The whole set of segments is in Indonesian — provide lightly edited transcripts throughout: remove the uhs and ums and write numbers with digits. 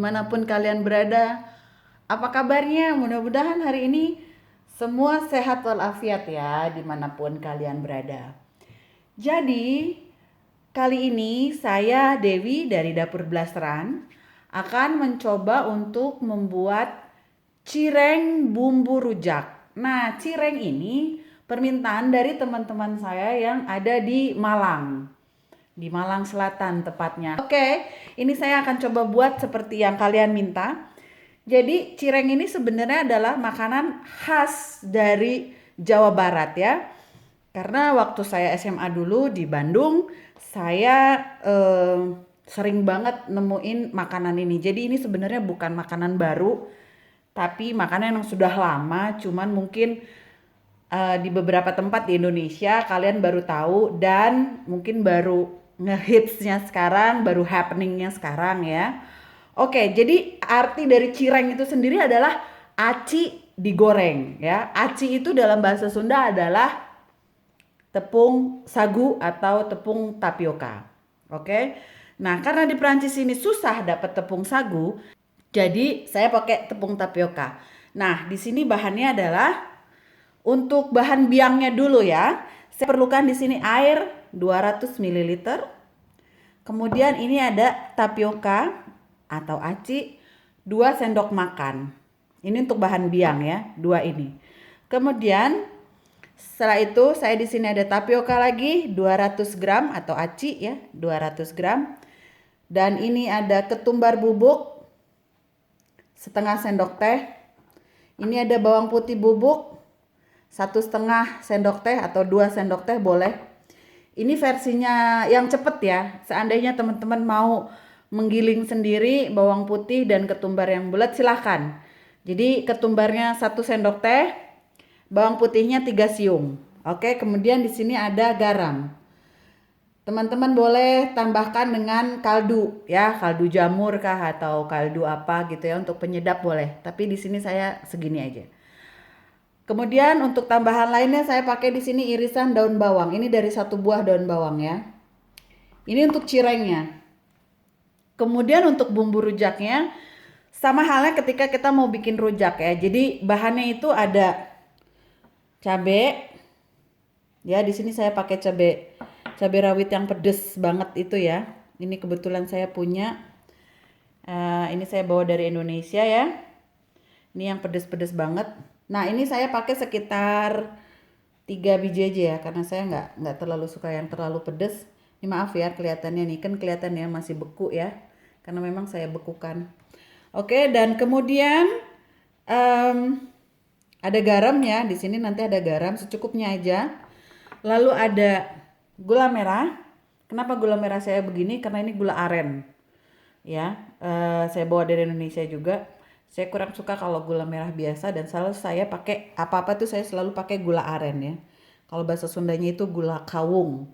dimanapun kalian berada. Apa kabarnya? Mudah-mudahan hari ini semua sehat walafiat ya, dimanapun kalian berada. Jadi, kali ini saya Dewi dari Dapur Blasteran akan mencoba untuk membuat cireng bumbu rujak. Nah, cireng ini permintaan dari teman-teman saya yang ada di Malang. Di Malang Selatan tepatnya. Oke, ini saya akan coba buat seperti yang kalian minta. Jadi cireng ini sebenarnya adalah makanan khas dari Jawa Barat ya. Karena waktu saya SMA dulu di Bandung, saya sering banget nemuin makanan ini. Jadi ini sebenarnya bukan makanan baru, tapi makanan yang sudah lama, cuman mungkin di beberapa tempat di Indonesia kalian baru tahu dan mungkin baru ngehitsnya sekarang, baru happeningnya sekarang ya. Oke, jadi arti dari cireng itu sendiri adalah aci digoreng ya. Aci itu dalam bahasa Sunda adalah tepung sagu atau tepung tapioka. Oke. Nah, karena di Prancis ini susah dapat tepung sagu, jadi saya pakai tepung tapioka. Nah, di sini bahannya adalah untuk bahan biangnya dulu ya. Saya perlukan di sini air 200 ml. Kemudian ini ada tapioka atau aci 2 sendok makan. Ini untuk bahan biang ya, 2 ini. Kemudian setelah itu saya di sini ada tapioka lagi 200 gram atau aci ya, 200 gram. Dan ini ada ketumbar bubuk setengah sendok teh. Ini ada bawang putih bubuk 1,5 sendok teh atau 2 sendok teh boleh. Ini versinya yang cepet ya. Seandainya teman-teman mau menggiling sendiri bawang putih dan ketumbar yang bulat silahkan. Jadi ketumbarnya 1 sendok teh, bawang putihnya 3 siung. Oke, kemudian di sini ada garam. Teman-teman boleh tambahkan dengan kaldu ya, kaldu jamur kah atau kaldu apa gitu ya untuk penyedap boleh. Tapi di sini saya segini aja. Kemudian untuk tambahan lainnya saya pakai di sini irisan daun bawang. Ini dari 1 buah daun bawang ya. Ini untuk cirengnya. Kemudian untuk bumbu rujaknya sama halnya ketika kita mau bikin rujak ya. Jadi bahannya itu ada cabai. Ya, di sini saya pakai cabai rawit yang pedes banget itu ya. Ini kebetulan saya punya. Ini saya bawa dari Indonesia ya. Ini yang pedes-pedes banget. Nah, ini saya pakai sekitar 3 biji aja ya, karena saya nggak terlalu suka yang terlalu pedes. Ini maaf ya kelihatannya nih, kan kelihatannya masih beku ya, karena memang saya bekukan. Oke, dan kemudian ada garam ya, di sini nanti ada garam secukupnya aja. Lalu ada gula merah. Kenapa gula merah saya begini? Karena ini gula aren. Ya, saya bawa dari Indonesia juga. Saya kurang suka kalau gula merah biasa dan selalu saya pakai apa-apa tuh saya selalu pakai gula aren ya. Kalau bahasa Sundanya itu gula kawung.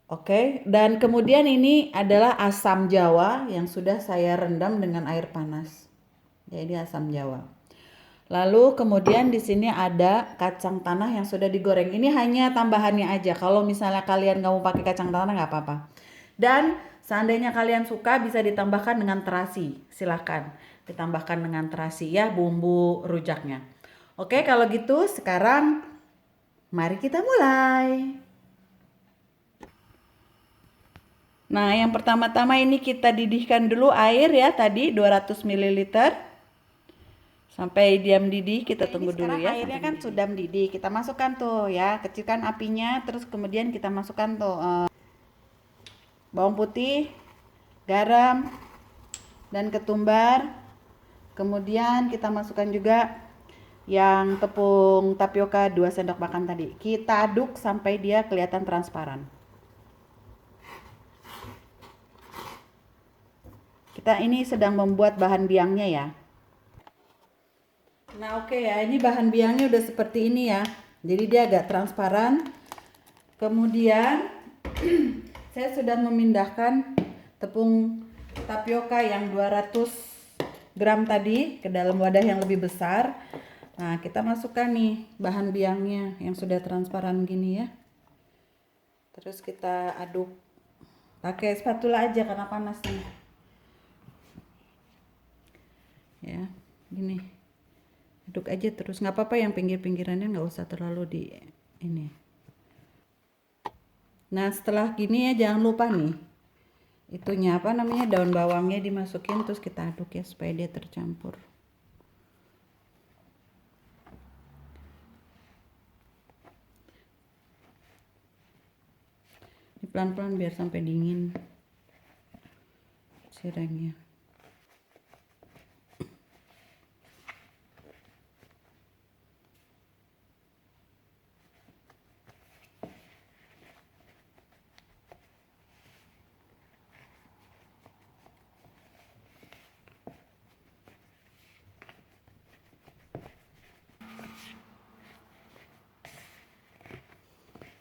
Oke, dan kemudian ini adalah asam jawa yang sudah saya rendam dengan air panas. Ya, ini asam jawa. Lalu kemudian di sini ada kacang tanah yang sudah digoreng. Ini hanya tambahannya aja. Kalau misalnya kalian nggak mau pakai kacang tanah nggak apa-apa. Dan seandainya kalian suka bisa ditambahkan dengan terasi. Silahkan ditambahkan dengan terasi ya bumbu rujaknya. Oke, kalau gitu sekarang mari kita mulai. Nah, yang pertama-tama ini kita didihkan dulu air ya tadi 200 ml. Sampai dia mendidih, kita tunggu dulu ya. Airnya kan sudah mendidih, kita masukkan tuh ya, kecilkan apinya, terus kemudian kita masukkan tuh bawang putih, garam, dan ketumbar. Kemudian kita masukkan juga yang tepung tapioka 2 sendok makan tadi. Kita aduk sampai dia kelihatan transparan. Kita ini sedang membuat bahan biangnya ya. Nah oke ya, ini bahan biangnya udah seperti ini ya. Jadi dia agak transparan. Kemudian saya sudah memindahkan tepung tapioka yang 200 gram tadi ke dalam wadah yang lebih besar. Nah kita masukkan nih bahan biangnya yang sudah transparan gini ya. Terus kita aduk. Pakai spatula aja karena panas nih. ini aduk aja terus, nggak apa-apa yang pinggir-pinggirannya nggak usah terlalu di ini. Nah setelah gini ya jangan lupa nih itunya apa namanya, daun bawangnya dimasukin terus kita aduk ya supaya dia tercampur. Ini pelan-pelan biar sampai dingin cirengnya.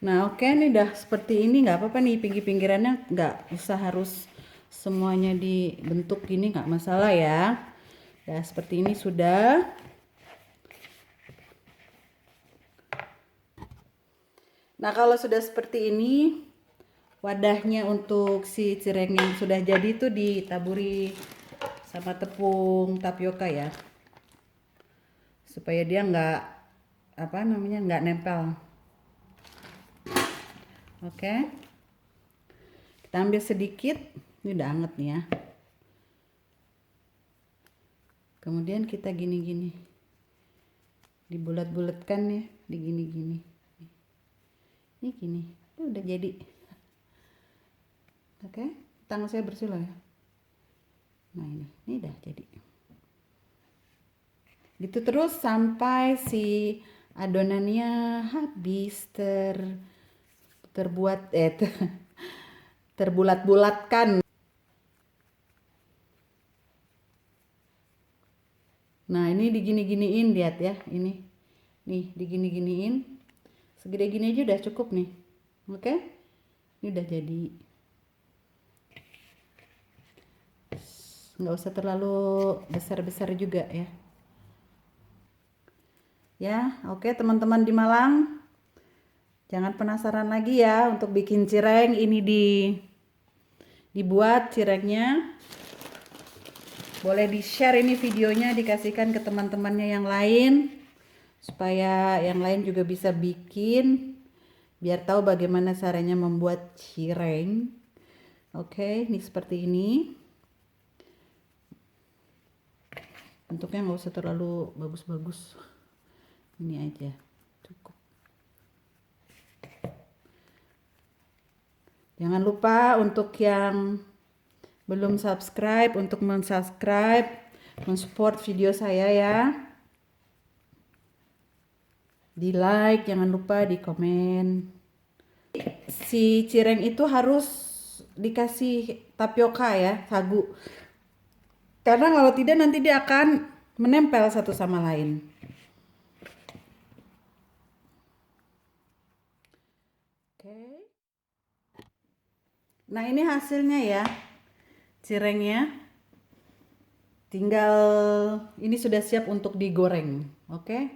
Nah oke nih udah seperti ini, nggak apa-apa nih pinggir-pinggirannya nggak usah harus semuanya dibentuk gini, nggak masalah ya. Ya seperti ini sudah. Nah kalau sudah seperti ini, wadahnya untuk si cireng yang sudah jadi itu ditaburi sama tepung tapioka ya, supaya dia nggak apa namanya nggak nempel. Oke, kita ambil sedikit, ini udah anget nih ya. Kemudian kita gini-gini, dibulat-bulatkan ya, digini-gini. Ini gini, itu udah jadi. Oke, tangan saya bersih loh ya. Nah ini udah jadi. Gitu terus sampai si adonannya habis terbuat terbulat-bulatkan. Nah ini digini-giniin, lihat ya ini, nih digini-giniin, segede gini aja udah cukup nih. Oke, ini udah jadi, nggak usah terlalu besar-besar juga ya. Ya oke teman-teman di Malang, jangan penasaran lagi ya untuk bikin cireng. Ini dibuat cirengnya. Boleh di-share ini videonya, dikasihkan ke teman-temannya yang lain. Supaya yang lain juga bisa bikin. Biar tahu bagaimana caranya membuat cireng. Oke, ini seperti ini. Bentuknya nggak usah terlalu bagus-bagus. Ini aja, cukup. Jangan lupa untuk yang belum subscribe untuk mensubscribe, mensupport video saya ya. Di like, jangan lupa di komen. Si cireng itu harus dikasih tapioka ya, sagu. Karena kalau tidak nanti dia akan menempel satu sama lain. Oke. Nah ini hasilnya ya. Cirengnya tinggal ini sudah siap untuk digoreng. Oke.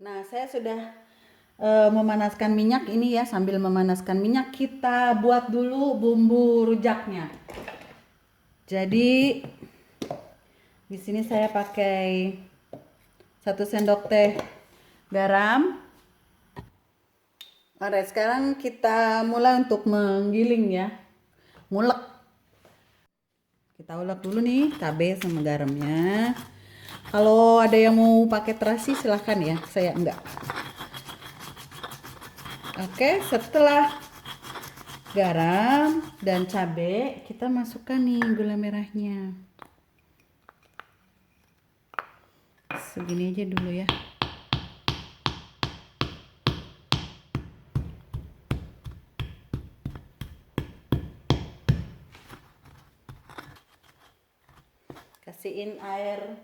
Nah saya sudah memanaskan minyak ini ya. Sambil memanaskan minyak kita buat dulu bumbu rujaknya. Jadi di sini saya pakai 1 sendok teh garam. Alright, sekarang kita mulai untuk menggiling ya, ngulek. Kita ulek dulu nih cabai sama garamnya. Kalau ada yang mau pakai terasi silahkan ya, saya enggak. Oke, setelah garam dan cabai kita masukkan nih gula merahnya. Segini aja dulu ya. Kasihin air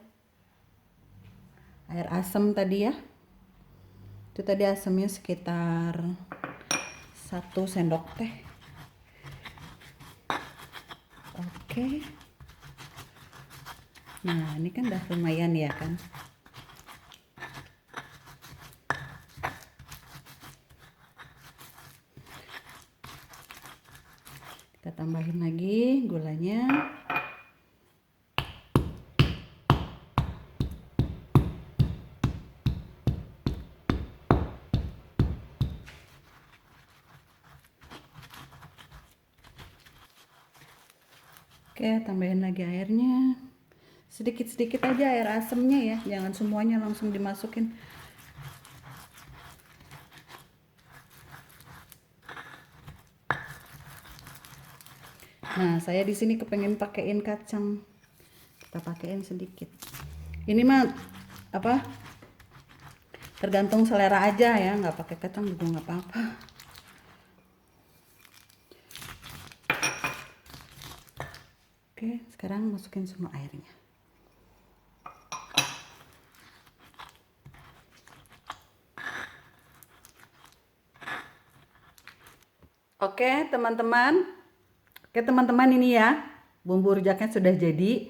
asam tadi ya. Itu tadi asamnya sekitar 1 sendok teh. Oke. Nah ini kan udah lumayan ya kan. Kita tambahin lagi gulanya. Oke, tambahin lagi airnya. Sedikit-sedikit aja air asamnya ya, jangan semuanya langsung dimasukin. Nah, saya di sini kepengen pakein kacang. Kita pakein sedikit. Ini mah apa? Tergantung selera aja ya, nggak pakai kacang juga nggak apa-apa. Oke, sekarang masukin semua airnya. Oke, teman-teman. Oke, teman-teman, ini ya. Bumbu rujaknya sudah jadi.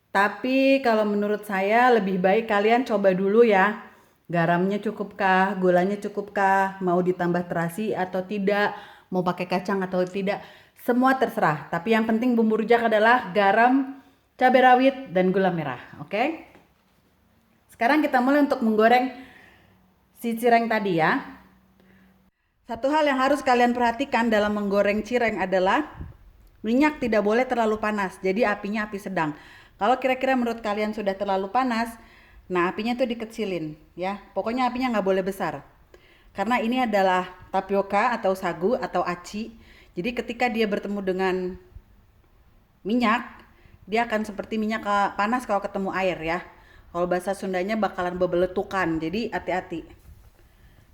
Tapi kalau menurut saya lebih baik kalian coba dulu ya. Garamnya cukupkah, gulanya cukupkah, mau ditambah terasi atau tidak, mau pakai kacang atau tidak. Semua terserah, tapi yang penting bumbu rujak adalah garam, cabai rawit, dan gula merah. Oke? Sekarang kita mulai untuk menggoreng si cireng tadi ya. Satu hal yang harus kalian perhatikan dalam menggoreng cireng adalah minyak tidak boleh terlalu panas, jadi apinya api sedang. Kalau kira-kira menurut kalian sudah terlalu panas, nah apinya tuh dikecilin ya. Pokoknya apinya nggak boleh besar. Karena ini adalah tapioka atau sagu atau aci. Jadi ketika dia bertemu dengan minyak, dia akan seperti minyak panas kalau ketemu air ya. Kalau bahasa Sundanya bakalan bebeletukan. Jadi hati-hati.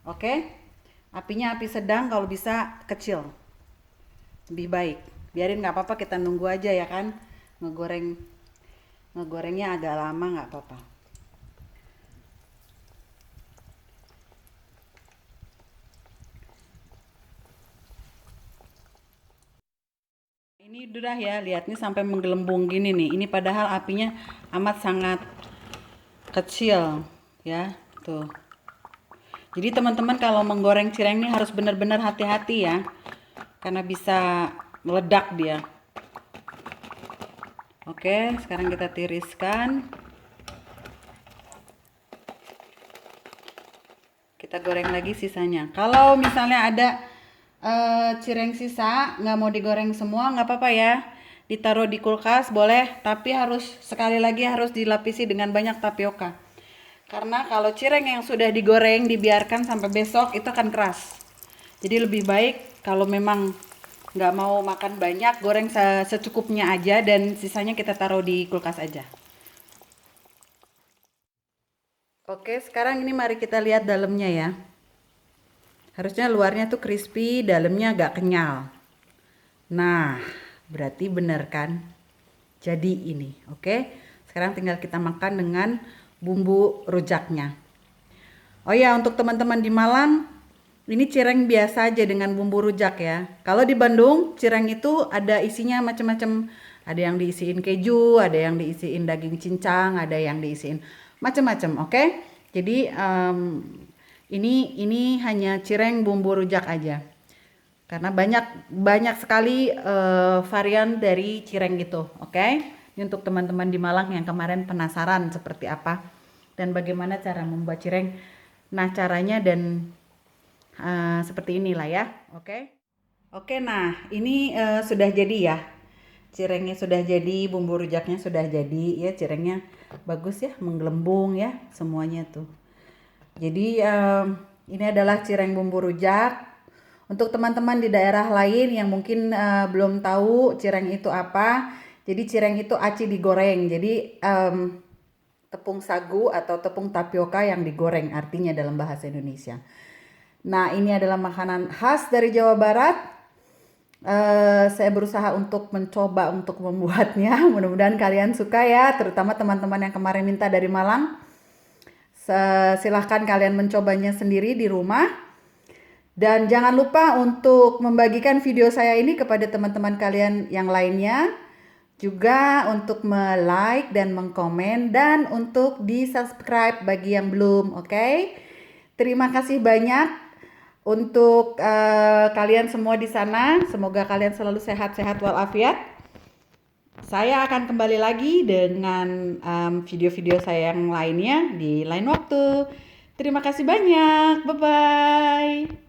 Oke? Apinya api sedang, kalau bisa kecil. Lebih baik. Biarin nggak apa-apa, kita nunggu aja ya kan. Ngegorengnya agak lama nggak apa-apa. Ini udah ya, lihatnya sampai menggelembung gini nih. Ini padahal apinya amat sangat kecil ya, tuh. Jadi teman-teman kalau menggoreng cireng ini harus benar-benar hati-hati ya, karena bisa meledak dia. Oke, sekarang kita tiriskan. Kita goreng lagi sisanya. Kalau misalnya ada cireng sisa nggak mau digoreng semua, nggak apa-apa ya, ditaruh di kulkas boleh, tapi harus sekali lagi harus dilapisi dengan banyak tapioka. Karena kalau cireng yang sudah digoreng dibiarkan sampai besok itu akan keras. Jadi lebih baik kalau memang nggak mau makan banyak, goreng secukupnya aja dan sisanya kita taruh di kulkas aja. Oke, sekarang ini mari kita lihat dalamnya ya. Harusnya luarnya tuh crispy, dalamnya agak kenyal. Nah, berarti bener kan? Jadi ini, oke? Sekarang tinggal kita makan dengan bumbu rujaknya. Oh ya, untuk teman-teman di Malang, ini cireng biasa aja dengan bumbu rujak ya. Kalau di Bandung, cireng itu ada isinya macam-macam. Ada yang diisiin keju, ada yang diisiin daging cincang, ada yang diisiin macam-macam, oke? Jadi ini hanya cireng bumbu rujak aja. Karena banyak sekali varian dari cireng gitu, oke? Ini untuk teman-teman di Malang yang kemarin penasaran seperti apa dan bagaimana cara membuat cireng. Nah, caranya dan seperti inilah ya, oke? Oke, nah ini sudah jadi ya. Cirengnya sudah jadi, bumbu rujaknya sudah jadi ya, cirengnya bagus ya, menggelembung ya semuanya tuh. Jadi ini adalah cireng bumbu rujak. Untuk teman-teman di daerah lain yang mungkin belum tahu cireng itu apa, jadi cireng itu aci digoreng. Jadi tepung sagu atau tepung tapioka yang digoreng artinya dalam bahasa Indonesia. Nah, ini adalah makanan khas dari Jawa Barat. Saya berusaha untuk mencoba untuk membuatnya. Mudah-mudahan kalian suka ya, terutama teman-teman yang kemarin minta dari Malang. Silahkan kalian mencobanya sendiri di rumah. Dan jangan lupa untuk membagikan video saya ini kepada teman-teman kalian yang lainnya. Juga untuk like dan mengkomen dan untuk di-subscribe bagi yang belum, oke? Terima kasih banyak untuk kalian semua di sana. Semoga kalian selalu sehat-sehat walafiat. Saya akan kembali lagi dengan video-video saya yang lainnya di lain waktu. Terima kasih banyak. Bye-bye.